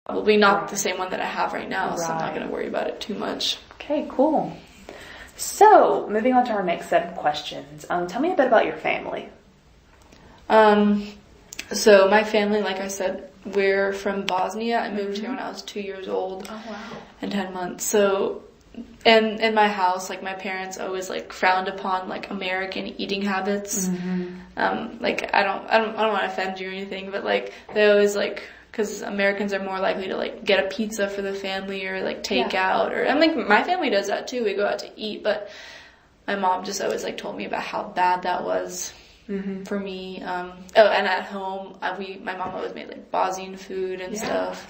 Probably not the same one that I have right now, so I'm not going to worry about it too much. Okay, cool. So, moving on to our next set of questions. Tell me a bit about your family. So my family, like I said, we're from Bosnia. I moved here when I was 2 years old. Oh, wow. And 10 months. So, and in my house, like, my parents always, like, frowned upon, like, American eating habits. Like, I don't want to offend you or anything, but, like, they always, like, because Americans are more likely to, like, get a pizza for the family or, like, take out. Or, and, like, my family does that, too. We go out to eat, but my mom just always, like, told me about how bad that was. For me. And at home, my mom always made, like, Bosnian food and stuff.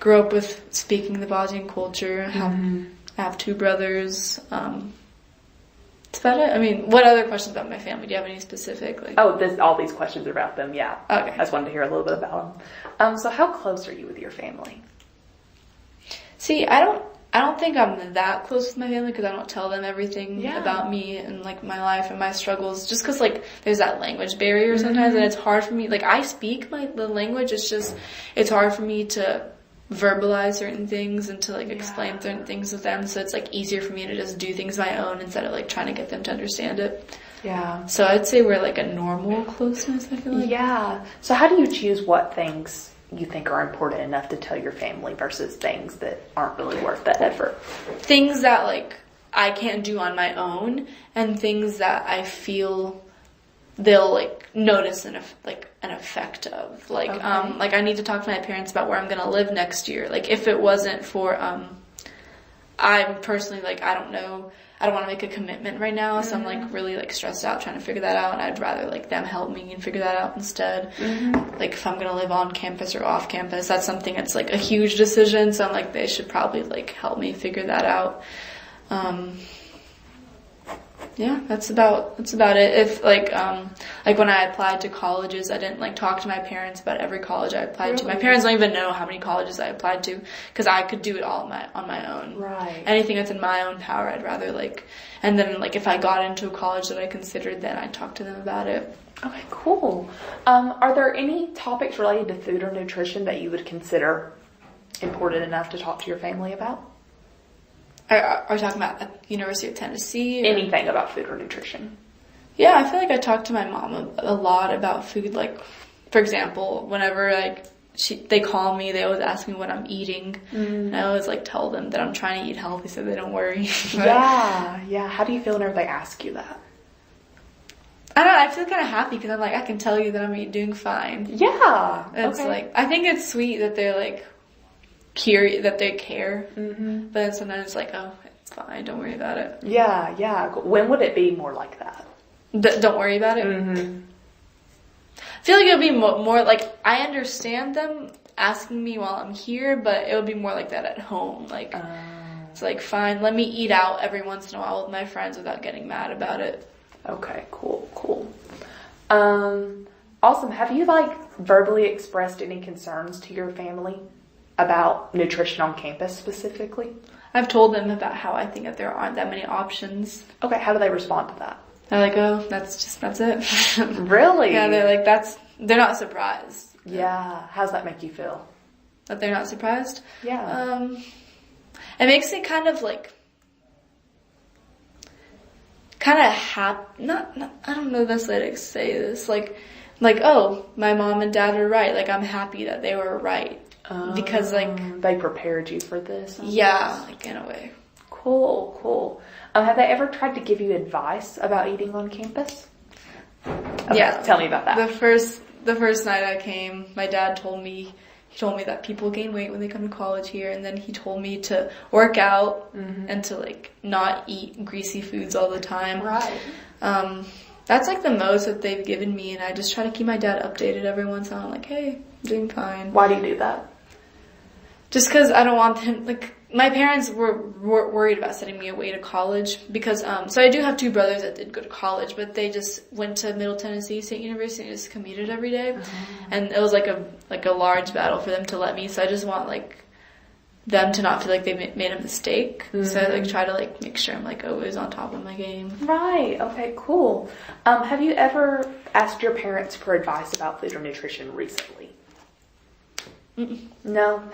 Grew up with speaking the Bosnian culture. I have 2 brothers. That's about it. I mean, what other questions about my family? Do you have any specific? Like? All these questions are about them, yeah. Okay. I just wanted to hear a little bit about them. So how close are you with your family? See, I don't think I'm that close with my family because I don't tell them everything about me and, like, my life and my struggles. Just because, like, there's that language barrier sometimes, and it's hard for me. Like, I speak the language. It's just, it's hard for me to verbalize certain things and to, like, explain certain things with them. So it's, like, easier for me to just do things my own instead of, like, trying to get them to understand it. Yeah. So I'd say we're, like, a normal closeness, I feel like. Yeah. So how do you choose what things you think are important enough to tell your family versus things that aren't really worth that effort? Things that, like, I can't do on my own, and things that I feel they'll, like, notice an effect of. Like, like, I need to talk to my parents about where I'm gonna live next year. Like, if it wasn't for, I'm personally, like, I don't know, I don't want to make a commitment right now, so I'm, like, really, like, stressed out trying to figure that out, and I'd rather, like, them help me and figure that out instead. Like, if I'm gonna live on campus or off campus, that's something that's, like, a huge decision, so I'm, like, they should probably, like, help me figure that out. Yeah, that's about it. If, like when I applied to colleges, I didn't, like, talk to my parents about every college I applied to. My parents don't even know how many colleges I applied to because I could do it all on my own. Right. Anything that's in my own power, I'd rather, like, and then, like, if I got into a college that I considered, then I'd talk to them about it. Okay, cool. Are there any topics related to food or nutrition that you would consider important enough to talk to your family about? Are you talking about at the University of Tennessee? Or? Anything about food or nutrition? Yeah, I feel like I talk to my mom a lot about food. Like, for example, whenever, like, they call me, they always ask me what I'm eating. And I always, like, tell them that I'm trying to eat healthy so they don't worry. Yeah. How do you feel whenever they ask you that? I don't know, I feel kind of happy because I'm like, I can tell you that I'm doing fine. Yeah. It's like, I think it's sweet that they're, like, curious, that they care. But then sometimes it's like, oh, it's fine, don't worry about it. Yeah. When would it be more like that? Don't worry about it? I feel like it would be more like, I understand them asking me while I'm here, but it would be more like that at home. Like, it's like, fine, let me eat out every once in a while with my friends without getting mad about it. Okay, cool. Awesome. Have you, like, verbally expressed any concerns to your family about nutrition on campus specifically? I've told them about how I think that there aren't that many options. Okay, how do they respond to that? They're like, oh, that's it. Really? Yeah, they're like, they're not surprised. Yeah. How's that make you feel? That they're not surprised? Yeah. It makes me kind of, like, happy, I don't know the best way to say this, like, oh, my mom and dad are right, like, I'm happy that they were right. Because, like, they prepared you for this? Yeah, like, in a way. Cool. Have they ever tried to give you advice about eating on campus? Okay, yeah. Tell me about that. The first night I came, my dad told me that people gain weight when they come to college here, and then he told me to work out and to, like, not eat greasy foods all the time. Right. That's, like, the most that they've given me, and I just try to keep my dad updated every once in a while. I'm like, hey, I'm doing fine. Why do you do that? Just because I don't want them, like, my parents were worried about sending me away to college because, so I do have 2 brothers that did go to college, but they just went to Middle Tennessee State University and just commuted every day. And it was like a large battle for them to let me, so I just want, like, them to not feel like they made a mistake. So I, like, try to, like, make sure I'm, like, always on top of my game. Right. Okay, cool. Have you ever asked your parents for advice about food or nutrition recently? No.